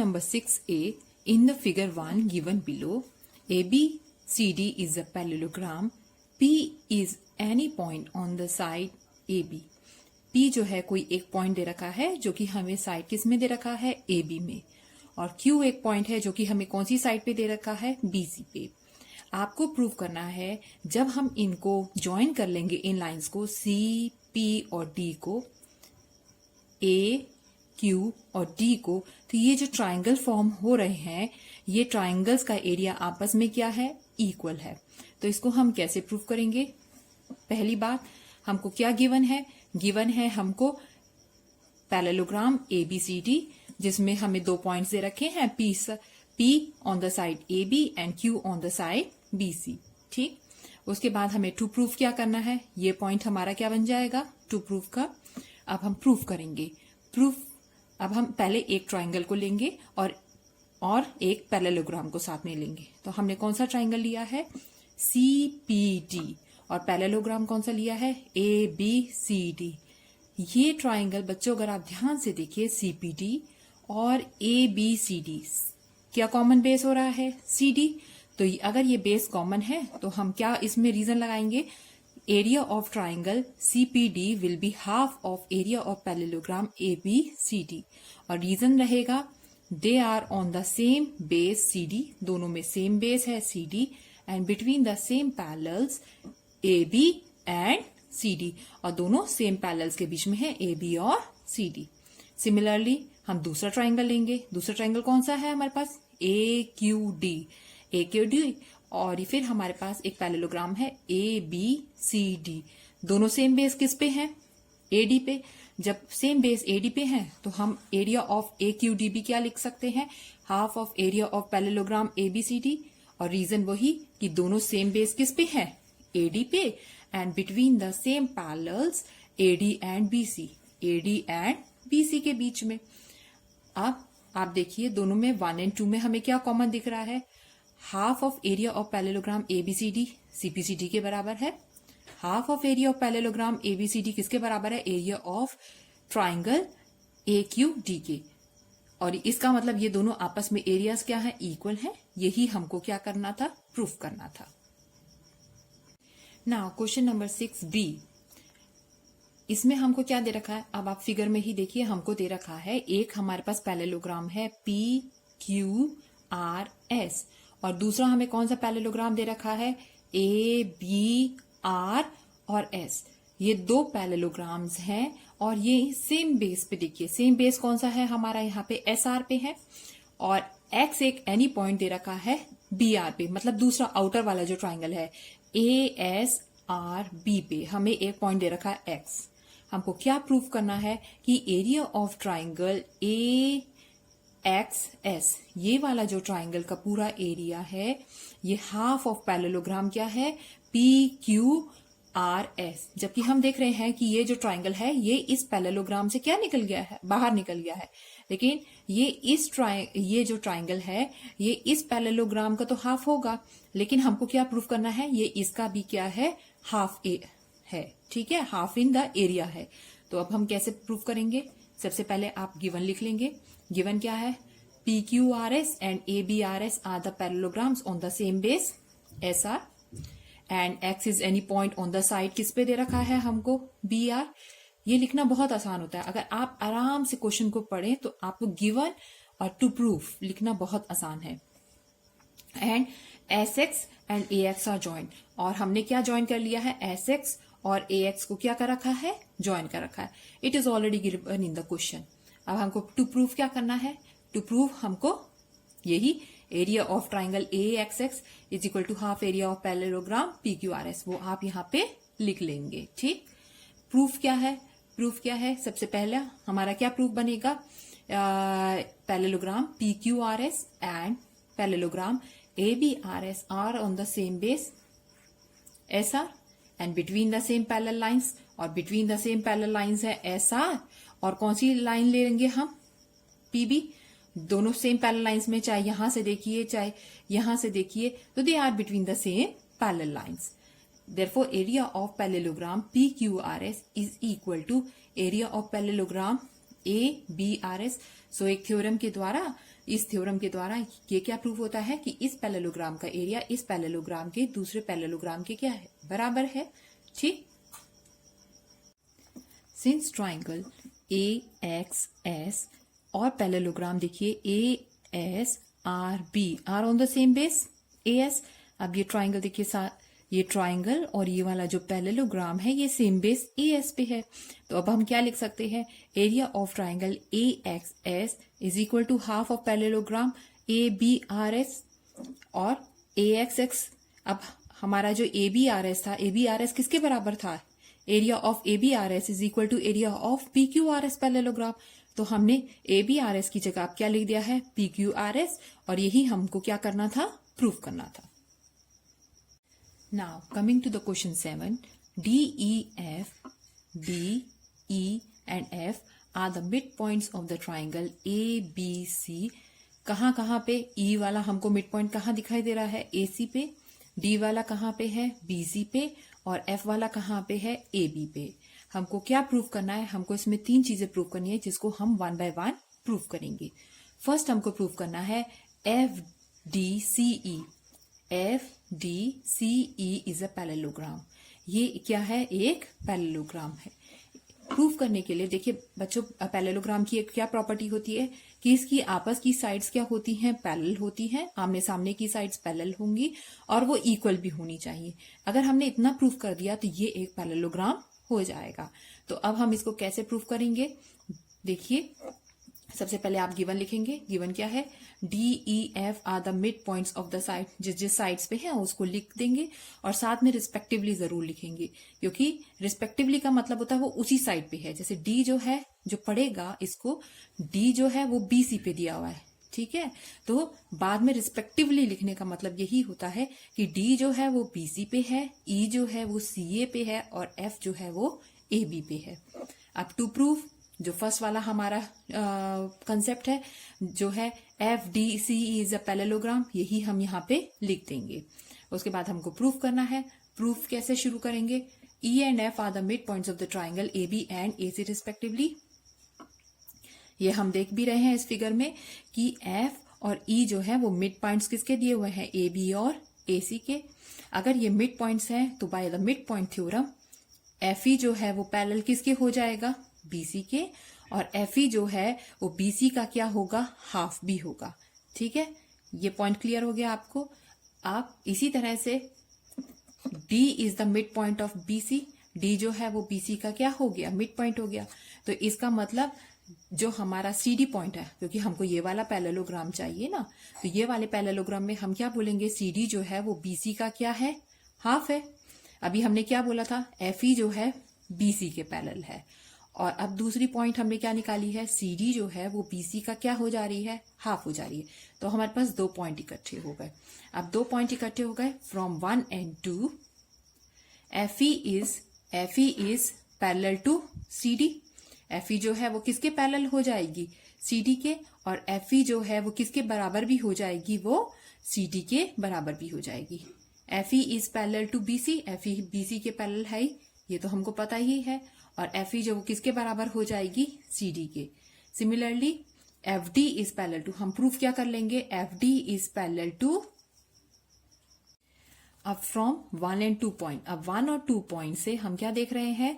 number 6a. In the figure 1 given below, ABCD is a parallelogram. P is any point on the side AB. P जो है कोई एक point दे रखा है जो कि हमें साइड किस में दे रखा है, AB में, और Q एक पॉइंट है जो कि हमें कौन सी साइड पे दे रखा है, BC पे। आपको प्रूव करना है जब हम इनको ज्वाइन कर लेंगे, इन लाइंस को C, P और D को, A, Q और D को, तो ये जो ट्राइंगल फॉर्म हो रहे हैं, ये ट्राइंगल्स का एरिया आपस में क्या है, इक्वल है। तो इसको हम कैसे प्रूव करेंगे? पहली बात, हमको क्या गिवन है? गिवन है हमको पैरेललोग्राम ABCD, जिसमें हमें दो पॉइंट्स दे रखे हैं, P on the side AB and Q on the side BC। ठीक, उसके बाद हमें टू प्रूफ क्या करना है, ये पॉइंट हमारा क्या बन जाएगा, टू प्रूफ का। अब हम प्रूफ करेंगे। अब हम पहले एक ट्राइंगल को लेंगे और एक पैरेललोग्राम को साथ में लेंगे। तो हमने कौन सा ट्राइंगल लिया है, CPD, और पैरेललोग्राम कौन सा लिया है, ABCD। ये ट्राइंगल बच्चों अगर आप ध्यान से देखिए, CPD और ABCD क्या कॉमन बेस हो रहा है, CD। तो अगर ये बेस कॉमन है तो हम क्या इसमें रीजन लगाएंगे, area of triangle CPD will be half of area of parallelogram ABCD, और रीजन रहेगा they are on the same base CD, दोनों में सेम बेस है CD, and between the same parallels AB and CD, और दोनों same parallels के बीच में है AB और CD। सिमिलरली हम दूसरा ट्राइंगल लेंगे। दूसरा ट्राइंगल कौन सा है हमारे पास, AQD, और फिर हमारे पास एक पैरेललोग्राम है ABCD। दोनों सेम बेस किस पे हैं, AD पे। जब सेम बेस AD पे हैं तो हम एरिया ऑफ AQD भी क्या लिख सकते हैं, half of area of parallelogram ABCD, और रीजन वही कि दोनों सेम बेस किस पे हैं, AD पे, and between the same parallels AD and BC के बीच में। अब आप देखिए दोनों में 1 और 2 में हमें क्या कॉमन दिख रहा है, half of area of parallelogram ABCD CPCD के बराबर है। Half of area of parallelogram ABCD किसके बराबर है, एरिया ऑफ ट्राइंगल AQD के। और इसका मतलब ये दोनों आपस में एरियाज क्या है, इक्वल है। यही हमको क्या करना था, प्रूफ करना था। नाउ क्वेश्चन नंबर 6B, इसमें हमको क्या दे रखा है, अब आप फिगर में ही देखिए, हमको दे रखा है एक हमारे पास पैरेललोग्राम है PQRS, और दूसरा हमें कौन सा पैरेललोग्राम दे रखा है, ABR और S। ये दो पैरेललोग्राम्स हैं और ये सेम बेस पे, देखिए सेम बेस कौन सा है हमारा, यहाँ पे SR पे है, और X एक एनी पॉइंट दे रखा है BR पे, मतलब दूसरा आउटर वाला जो ट्राइंगल है ASRB पे हमें एक पॉइंट दे रखा है X। हमको क्या प्रूफ करना है कि एरिया ऑफ ट्राइंगल AXS, ये वाला जो ट्राइंगल का पूरा एरिया है, ये हाफ ऑफ पैरेललोग्राम क्या है, PQRS। जबकि हम देख रहे हैं कि ये जो ट्राइंगल है ये इस पैरेललोग्राम से क्या निकल गया है, बाहर निकल गया है, लेकिन ये जो ट्राइंगल है ये इस पैरेललोग्राम का तो हाफ होगा, लेकिन हमको क्या प्रूफ करना है, ये इसका भी क्या है, हाफ है। ठीक है, हाफ इन द एरिया है। तो अब हम कैसे प्रूफ करेंगे, सबसे पहले आप गिवन लिख लेंगे। गिवन क्या है, PQRS and ABRS are the parallelograms on the same base SR, and X is any point on the side, किस पे दे रखा है हमको, BR। ये लिखना बहुत आसान होता है, अगर आप आराम से क्वेश्चन को पढ़ें तो आपको गिवन और टू प्रूफ लिखना बहुत आसान है। And SX and AX are join, और हमने क्या ज्वाइन कर लिया है, SX और AX को क्या कर रखा है, ज्वाइन कर रखा है। It is already given in the question. अब हमको टू प्रूफ क्या करना है, टू प्रूफ हमको यही area of triangle AXX is equal to half area of parallelogram PQRS, वो आप यहाँ पे लिख लेंगे। ठीक, प्रूफ क्या है, प्रूफ क्या है, सबसे पहला हमारा क्या प्रूफ बनेगा, parallelogram PQRS and parallelogram ABRS are on the same base SR and between the same parallel lines, और between the same parallel lines है SR, और कौन सी लाइन लेंगे हम, PB। दोनों सेम पैरेलल लाइंस में, चाहे यहां से देखिए चाहे यहां से देखिए, तो they are between the same parallel lines. Therefore, area of parallelogram PQRS is equal to area of parallelogram ABRS। So, एक थ्योरम के द्वारा इस थ्योरम के द्वारा ये क्या प्रूव होता है कि इस पैरेललोग्राम का एरिया इस पैरेललोग्राम के दूसरे पैरेललोग्राम के क्या है, बराबर है। ठीक। सिंस ट्राइंगल AXS और पैरेललोग्राम देखिए ASRB are on the same base AS। अब ये ट्राइंगल देखिए, ये ट्राइंगल और ये वाला जो पैरेललोग्राम है ये सेम बेस AS पे है। तो अब हम क्या लिख सकते हैं, area of triangle AXS is equal to half of parallelogram ABRS और AXX। अब हमारा जो ABRS था, ABRS किसके बराबर था, area of ABRS is equal to area of PQRS parallelogram. तो हमने ABRS की जगह क्या लिख दिया है, PQRS, और यही हमको क्या करना था, प्रूफ करना था। Now coming to the question 7, D, E, F, D, E and F are the midpoints of the triangle ABC। कहाँ पे E वाला हमको midpoint कहाँ दिखाई दे रहा है, AC पे, D वाला कहाँ पे है, BC पे, और F वाला कहाँ पे है, AB पे। हमको क्या प्रूफ करना है, हमको इसमें 3 चीजें प्रूफ करनी है जिसको हम 1 by 1 प्रूफ करेंगे। फर्स्ट हमको प्रूफ करना है FDCE। FDCE is a parallelogram. ये क्या है, एक पैरेललोग्राम है। प्रूफ करने के लिए देखिए बच्चों, पैरेललोग्राम की एक क्या प्रॉपर्टी होती है कि इसकी आपस की साइड्स क्या होती हैं, पैरेलल होती हैं, आमने सामने की साइड्स पैरेलल होंगी और वो इक्वल भी होनी चाहिए। अगर हमने इतना प्रूफ कर दिया तो ये एक पैरेललोग्राम हो जाएगा। तो अब हम इसको कैसे प्रूफ करेंगे, देखिए सबसे पहले आप गिवन लिखेंगे। गिवन क्या है, DEF are the mid points of the side. जिस साइड्स पे है उसको लिख देंगे और साथ में रिस्पेक्टिवली जरूर लिखेंगे, क्योंकि रिस्पेक्टिवली का मतलब होता है वो उसी साइड पे है। जैसे D जो है, जो पड़ेगा इसको, D जो है वो BC पे दिया हुआ है, ठीक है। तो बाद में रिस्पेक्टिवली लिखने का मतलब यही होता है कि D जो है वो BC पे है, E जो है वो CA पे है और F जो है वो AB पे है। अब टू प्रूफ, जो फर्स्ट वाला हमारा कंसेप्ट है जो है FDCE इज अ पैरेललोग्राम, यही हम यहाँ पे लिख देंगे। उसके बाद हमको प्रूफ करना है। प्रूफ कैसे शुरू करेंगे, E and F are the mid points of the triangle AB and AC respectively. ये हम देख भी रहे हैं इस फिगर में कि F और E जो है वो मिड पॉइंट्स किसके दिए हुए हैं, AB और AC के। अगर ये मिड पॉइंट्स हैं तो bye the mid point theorem FE जो है वो पैरेलल किसके हो जाएगा, BC के, और FE जो है वो BC का क्या होगा, हाफ भी होगा। ठीक है, ये पॉइंट क्लियर हो गया आपको। आप इसी तरह से D is the mid point of BC। D जो है वो BC का क्या हो गया, मिड पॉइंट हो गया। तो इसका मतलब जो हमारा CD पॉइंट है, क्योंकि हमको ये वाला पैरेललोग्राम चाहिए ना, तो ये वाले पैरेललोग्राम में हम क्या बोलेंगे, CD जो है वो BC का क्या है, हाफ है। अभी हमने क्या बोला था, FE जो है BC के पैरेलल है। और अब दूसरी पॉइंट हमने क्या निकाली है, CD जो है वो BC का क्या हो जा रही है, हाफ हो जा रही है। तो हमारे पास 2 पॉइंट इकट्ठे हो गए। अब 2 पॉइंट इकट्ठे हो गए from 1 and 2। FE is parallel to CD। FE जो है वो किसके पैरेलल हो जाएगी, CD के, और FE जो है वो किसके बराबर भी हो जाएगी, वो CD के बराबर भी हो जाएगी। FE is parallel to BC। FE BC के पैरेलल है, ये तो हमको पता ही है। और FE जो वो किसके बराबर हो जाएगी, CD के। Similarly FD is parallel to, हम प्रूफ क्या कर लेंगे, FD इज पैरेलल टू, अब फ्रॉम 1 and 2 पॉइंट। अब 1 और 2 पॉइंट से हम क्या देख रहे हैं,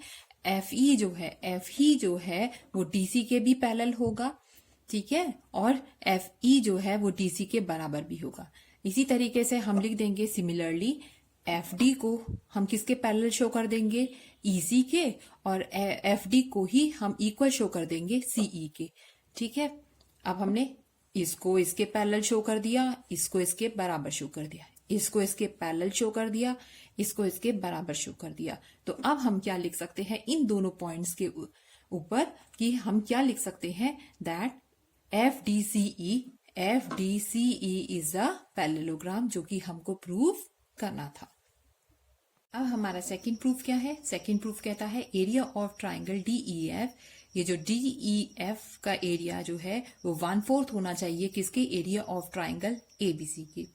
FE जो है वो DC के भी पैरेलल होगा, ठीक है, और FE जो है वो DC के बराबर भी होगा। इसी तरीके से हम लिख देंगे सिमिलरली FD को हम किसके पैरेलल शो कर देंगे, EC के, और FD को ही हम इक्वल शो कर देंगे CE के। ठीक है, अब हमने इसको इसके पैरेलल शो कर दिया, इसको इसके बराबर शो कर दिया, इसको इसके पैरेलल शो कर दिया, इसको इसके बराबर शो कर दिया। तो अब हम क्या लिख सकते हैं इन दोनों पॉइंट्स के ऊपर, कि हम क्या लिख सकते हैं, that FDCE is a parallelogram, जो कि हमको प्रूफ करना था। अब हमारा सेकंड प्रूफ क्या है, सेकंड प्रूफ कहता है एरिया ऑफ ट्राइंगल DEF। ये जो DEF का एरिया जो है वो 1/4 होना चाहिए किसके, एरिया ऑफ ट्राइंगल ABC के।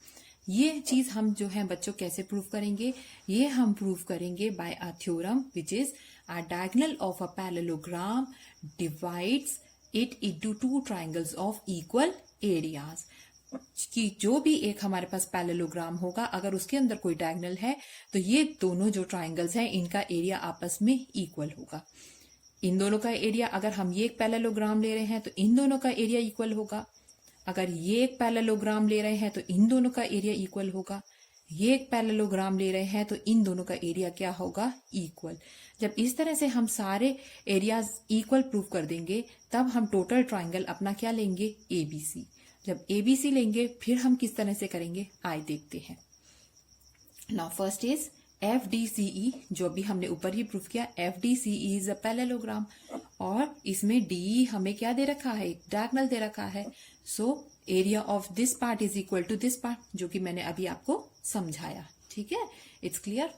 ये चीज हम जो है बच्चों कैसे प्रूव करेंगे, ये हम प्रूव करेंगे by a theorem which is a diagonal of a parallelogram divides it into 2 triangles of equal areas, कि जो भी एक हमारे पास पैरेललोग्राम होगा अगर उसके अंदर कोई डायगोनल है तो ये दोनों जो ट्राइंगल्स हैं इनका एरिया आपस में इक्वल होगा। इन दोनों का एरिया, अगर हम ये एक पैरेललोग्राम ले रहे हैं तो इन दोनों का एरिया इक्वल होगा। अगर ये एक पैरेललोग्राम ले रहे हैं तो इन दोनों का एरिया इक्वल होगा। ये एक पैरेललोग्राम ले रहे हैं तो इन दोनों का एरिया क्या होगा, इक्वल। जब इस तरह से हम सारे एरियाज इक्वल प्रूव कर देंगे तब हम टोटल ट्राइंगल अपना क्या लेंगे, एबीसी। जब एबीसी लेंगे फिर हम किस तरह से करेंगे, आइए देखते हैं। नाउ फर्स्ट इज FDCE, जो अभी हमने ऊपर ही प्रूफ किया। FDCE इज अ पैरेललोग्राम और इसमें DE हमें क्या दे रखा है, डायगोनल दे रखा है। So area of this part is equal to this part, जो कि मैंने अभी आपको समझाया। ठीक है, it's clear.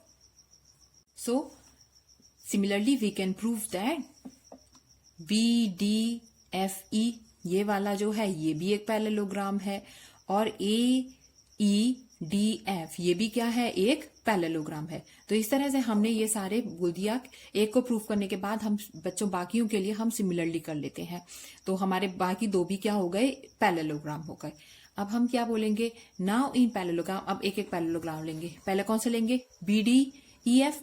So similarly we can prove that BDFE ये वाला जो है ये भी एक पैरेललोग्राम है और AEDF ये भी क्या है, एक पैरेललोग्राम है। तो इस तरह से हमने ये सारे बोल दिया। एक को प्रूफ करने के बाद हम बच्चों बाकियों के लिए हम सिमिलरली कर लेते हैं। तो हमारे बाकी दो भी क्या हो गए, पैरेललोग्राम हो गए। अब हम क्या बोलेंगे, नाउ इन पैरेललोग्राम। अब एक एक पैरेललोग्राम लेंगे। पहले कौन से लेंगे, BDEF।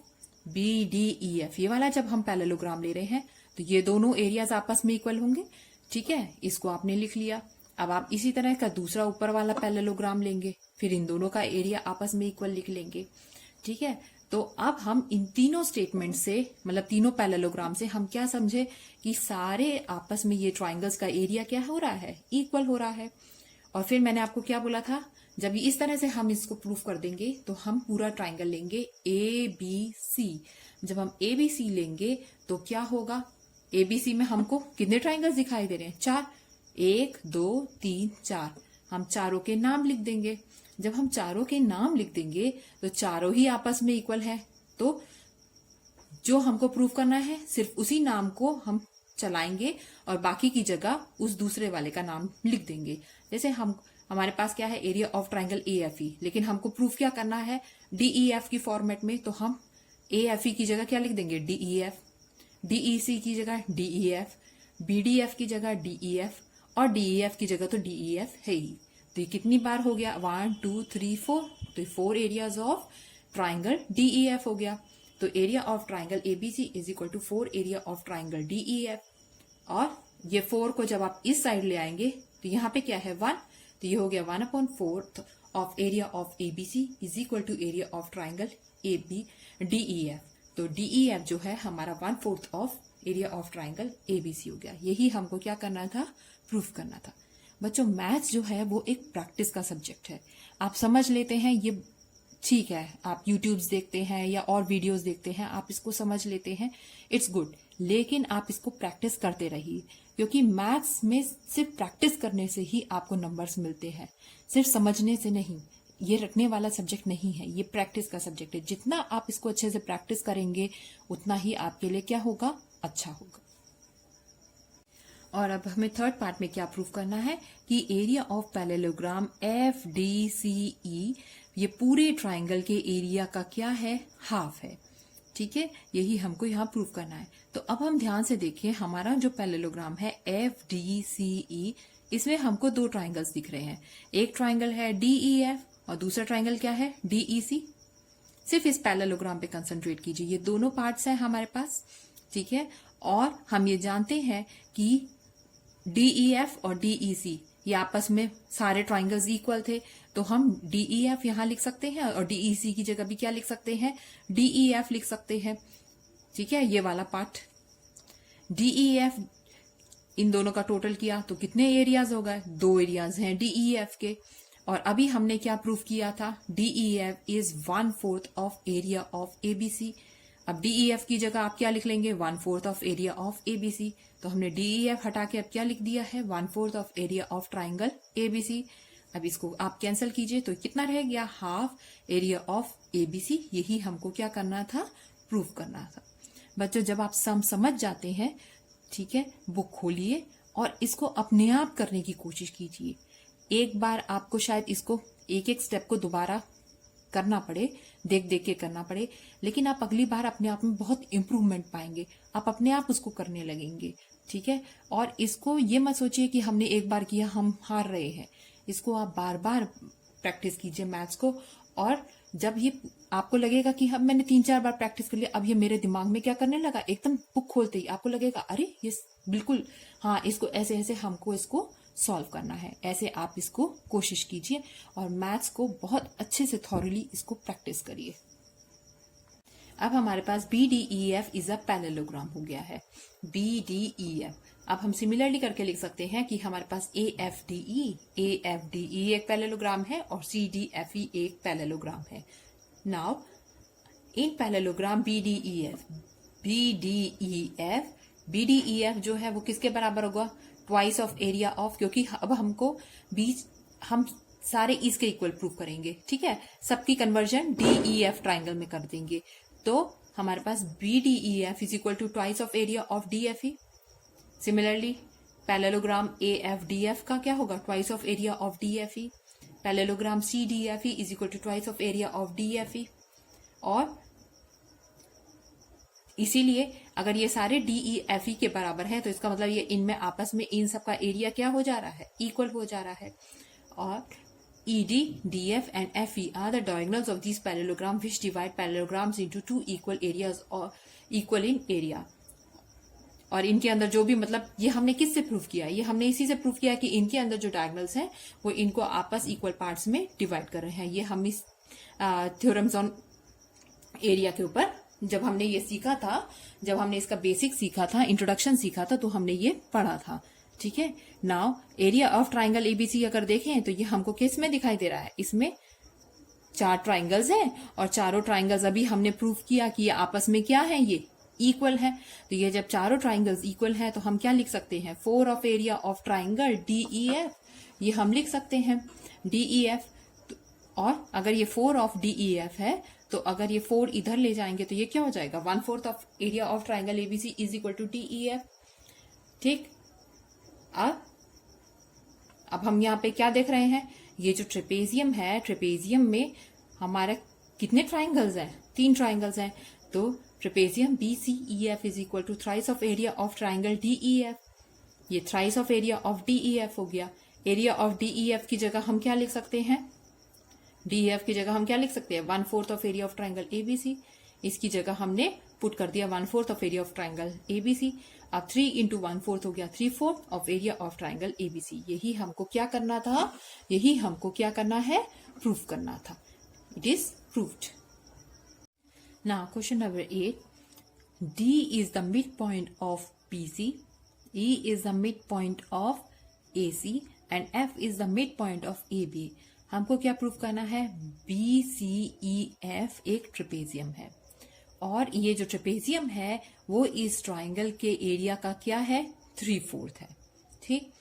BDEF ये वाला जब हम पैरेललोग्राम ले रहे हैं तो ये दोनों एरियाज आपस में इक्वल होंगे। ठीक है, इसको आपने लिख लिया। अब आप इसी तरह का दूसरा ऊपर वाला पैरेललोग्राम लेंगे, फिर इन दोनों का एरिया आपस में इक्वल लिख लेंगे। ठीक है, तो अब हम इन तीनों स्टेटमेंट से, मतलब तीनों पैरेललोग्राम से हम क्या समझे कि सारे आपस में ये ट्राइंगल्स का एरिया क्या हो रहा है, इक्वल हो रहा है। और फिर मैंने आपको क्या बोला था, जब इस तरह से हम इसको प्रूफ कर देंगे तो हम पूरा ट्राइंगल लेंगे ABC। जब हम ABC लेंगे तो क्या होगा, ABC में हमको कितने ट्राइंगल्स दिखाई दे रहे हैं, 4। 1 2 3 4। हम चारों के नाम लिख देंगे। जब हम चारों के नाम लिख देंगे तो चारों ही आपस में इक्वल है। तो जो हमको प्रूफ करना है सिर्फ उसी नाम को हम चलाएंगे और बाकी की जगह उस दूसरे वाले का नाम लिख देंगे। जैसे हमारे पास क्या है, एरिया ऑफ ट्राइंगल AFE, लेकिन हमको प्रूफ क्या करना है, DEF की फॉर्मेट में। तो हम AFE की जगह क्या लिख देंगे, DEF। DEC की जगह DEF, BDF की जगह DEF और DEF की जगह तो DEF है ही। तो ये कितनी बार हो गया, 1 2 3 4। तो 4 एरियाज ऑफ ट्राइंगल DEF हो गया। तो area of triangle ABC is equal to 4 area of triangle DEF। और ये 4 को जब आप इस साइड ले आएंगे तो यहाँ पे क्या है, 1। तो ये हो गया 1/4 of area of ABC is equal to area of triangle DEF। तो DEF जो है हमारा 1/4 of area of triangle ABC हो गया। यही हमको क्या करना था, प्रूफ करना था। बच्चों मैथ्स जो है वो एक प्रैक्टिस का सब्जेक्ट है। आप समझ लेते हैं ये ठीक है, आप यूट्यूब्स देखते हैं या और वीडियोस देखते हैं, आप इसको समझ लेते हैं, इट्स गुड। लेकिन आप इसको प्रैक्टिस करते रहिए, क्योंकि मैथ्स में सिर्फ प्रैक्टिस करने से ही आपको नंबर्स मिलते हैं, सिर्फ समझने से नहीं। ये रटने वाला सब्जेक्ट नहीं है, ये प्रैक्टिस का सब्जेक्ट है। जितना आप इसको अच्छे से प्रैक्टिस करेंगे उतना ही आपके लिए क्या होगा, अच्छा होगा। और अब हमें थर्ड पार्ट में क्या प्रूफ करना है कि एरिया ऑफ पैरेललोग्राम FDCE ये पूरे ट्राइंगल के एरिया का क्या है, हाफ है। ठीक है, यही हमको यहाँ प्रूफ करना है। तो अब हम ध्यान से देखिए, हमारा जो पैरेललोग्राम है FDCE, इसमें हमको 2 ट्राइंगल्स दिख रहे हैं। एक ट्राइंगल है DEF और दूसरा ट्राइंगल क्या है, DEC। सिर्फ इस पैरेललोग्राम पे कंसंट्रेट कीजिए, ये दोनों पार्ट्स हैं हमारे पास। ठीक है, और हम ये जानते हैं कि DEF और DEC ये आपस में सारे ट्राइंगल्स इक्वल थे। तो हम DEF यहां लिख सकते हैं और DEC की जगह भी क्या लिख सकते हैं, DEF लिख सकते हैं। ठीक है, ये वाला पार्ट DEF, इन दोनों का टोटल किया तो कितने एरियाज हो गए, 2 एरियाज हैं DEF के। और अभी हमने क्या प्रूफ किया था, DEF is 1/4 of area of ABC। अब DEF की जगह आप क्या लिख लेंगे, 1/4 ऑफ एरिया ऑफ ABC। तो हमने DEF हटा के अब क्या लिख दिया है, 1/4 of area of triangle ABC। अब इसको आप कैंसिल कीजिए तो कितना रह गया, हाफ एरिया ऑफ ABC। यही हमको क्या करना था, प्रूफ करना था। बच्चों जब आप समझ जाते हैं, ठीक है, बुक खोलिए और इसको अपने आप करने की कोशिश कीजिए। एक बार आपको शायद इसको एक एक स्टेप को दोबारा करना पड़े, देख देख के करना पड़े, लेकिन आप अगली बार अपने आप में बहुत इम्प्रूवमेंट पाएंगे, आप अपने आप उसको करने लगेंगे। ठीक है, और इसको ये मत सोचिए कि हमने एक बार किया हम हार रहे हैं, इसको आप बार बार प्रैक्टिस कीजिए मैथ्स को। और जब ये आपको लगेगा कि अब मैंने 3-4 बार प्रैक्टिस कर लिया, अब ये मेरे दिमाग में क्या करने लगा, एकदम बुक खोलते ही आपको लगेगा अरे ये बिल्कुल, हाँ इसको ऐसे ऐसे हमको इसको सॉल्व करना है, ऐसे आप इसको कोशिश कीजिए और मैथ्स को बहुत अच्छे से थॉरली इसको प्रैक्टिस करिए। अब हमारे पास BDEF इज अ पैरेललोग्राम हो गया है। BDEF अब हम सिमिलरली करके लिख सकते हैं कि हमारे पास AFDE एक पैरेललोग्राम है और CDFE एक पैरेललोग्राम है। नाउ इन पैरेललोग्राम BDEF जो है वो किसके बराबर होगा, ट्वाइस ऑफ एरिया ऑफ, क्योंकि अब हमको हम सारे इसके इक्वल प्रूव करेंगे। ठीक है, सबकी कन्वर्जन DEF ट्राइंगल में कर देंगे, तो हमारे पास BDEF is equal to twice of area of DFE। Similarly parallelogram AFDF का क्या होगा, twice of area of DFE। Parallelogram CDFE is equal to twice of area of DFE। और इसीलिए अगर ये सारे DEFE के बराबर है तो इसका मतलब ये इनमें आपस में इन सब का एरिया क्या हो जा रहा है, इक्वल हो जा रहा है। और ED, DF and FE are the diagonals of these parallelogram which divide parallelograms into two equal areas or equal in area। और इनके अंदर जो भी, मतलब ये हमने किससे प्रूव किया, ये हमने इसी से प्रूव किया कि इनके अंदर जो डायगोनल्स हैं वो इनको आपस इक्वल पार्ट्स में डिवाइड कर रहे हैं। ये हम इस थ्योरम्स ऑन एरिया के ऊपर जब हमने ये सीखा था, जब हमने इसका बेसिक सीखा था, इंट्रोडक्शन सीखा था, तो हमने ये पढ़ा था। ठीक है, now area of triangle ABC अगर देखें तो ये हमको किस में दिखाई दे रहा है, इसमें 4 ट्राइंगल्स हैं और चारों ट्राइंगल्स अभी हमने प्रूव किया कि ये आपस में क्या है, ये इक्वल है। तो ये जब चारों ट्राइंगल्स इक्वल है तो हम क्या लिख सकते हैं, 4 of area of triangle DEF, ये हम लिख सकते हैं DEF। और अगर ये 4 ऑफ DEF है तो अगर ये 4 इधर ले जाएंगे तो ये क्या हो जाएगा, 1/4 of area of triangle ABC is equal to DEF। ठीक, अब हम यहाँ पे क्या देख रहे हैं, ये जो ट्रेपेजियम है, ट्रेपेजियम में हमारे कितने ट्राइंगल्स हैं, 3 ट्राइंगल्स हैं। तो trapezium BCEF is equal to thrice of area of triangle DEF। ये thrice of area of DEF हो गया। एरिया ऑफ DEF की जगह हम क्या लिख सकते हैं, DEF की जगह हम क्या लिख सकते हैं, 1/4 of area of triangle ABC। इसकी जगह हमने पुट कर दिया 1/4 of area of triangle ABC। अब 3 इंटू 1/4 हो गया 3/4 of area of triangle ABC। यही हमको क्या करना था, यही हमको क्या करना है, प्रूफ करना था। It is proved. Now question number 8, D is the midpoint of BC, E is the midpoint of AC and F is the midpoint of AB। हमको क्या प्रूफ करना है, BCEF एक ट्रेपेजियम है और ये जो ट्रेपेजियम है वो इस ट्राइंगल के एरिया का क्या है, 3/4 है। ठीक,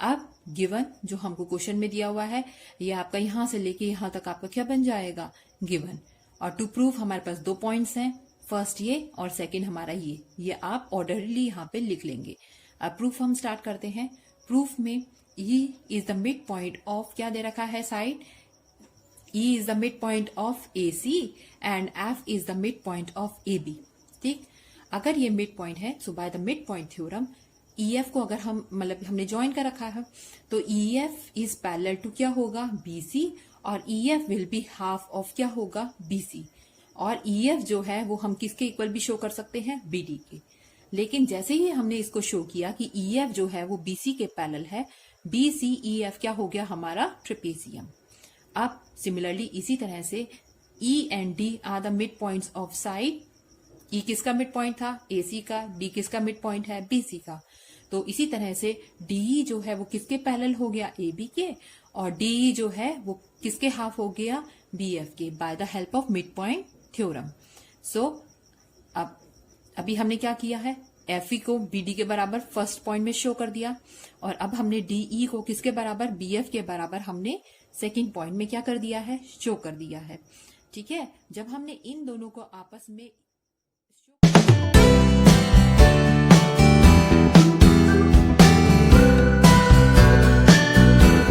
अब गिवन जो हमको क्वेश्चन में दिया हुआ है ये आपका यहां से लेके यहां तक आपका क्या बन जाएगा, गिवन। और टू प्रूफ हमारे पास 2 पॉइंट्स हैं, फर्स्ट ये और सेकंड हमारा ये आप ऑर्डरली यहाँ पे लिख लेंगे। अब प्रूफ हम स्टार्ट करते हैं। प्रूफ में E is the mid point of, क्या दे रखा है side, E is the midpoint of AC and F is the midpoint of AB। ठीक, अगर ये मिड पॉइंट है so by the mid point theorem EF को अगर हम मतलब हमने ज्वाइन कर रखा है तो EF इज पैरेलल टू क्या होगा, BC, और EF will be half of क्या होगा, BC। और EF जो है वो हम किसके इक्वल भी शो कर सकते हैं, BD के। लेकिन जैसे ही हमने इसको शो किया कि EF जो है वो BC के पैरेलल है, BCEF क्या हो गया हमारा ट्रेपेजियम। अब सिमिलरली इसी तरह से E and D are the mid points of side. E किसका मिड पॉइंट था, AC का, D किसका मिड पॉइंट है, BC का। तो इसी तरह से DE जो है वो किसके पैरेलल हो गया, AB के, और DE जो है वो किसके हाफ हो गया, BF के, by the help of mid point theorem. So अब अभी हमने क्या किया है, FE को BD के बराबर फर्स्ट पॉइंट में शो कर दिया और अब हमने DE को किसके बराबर, BF के बराबर हमने सेकंड पॉइंट में क्या कर दिया है, शो कर दिया है। ठीक है, जब हमने इन दोनों को आपस में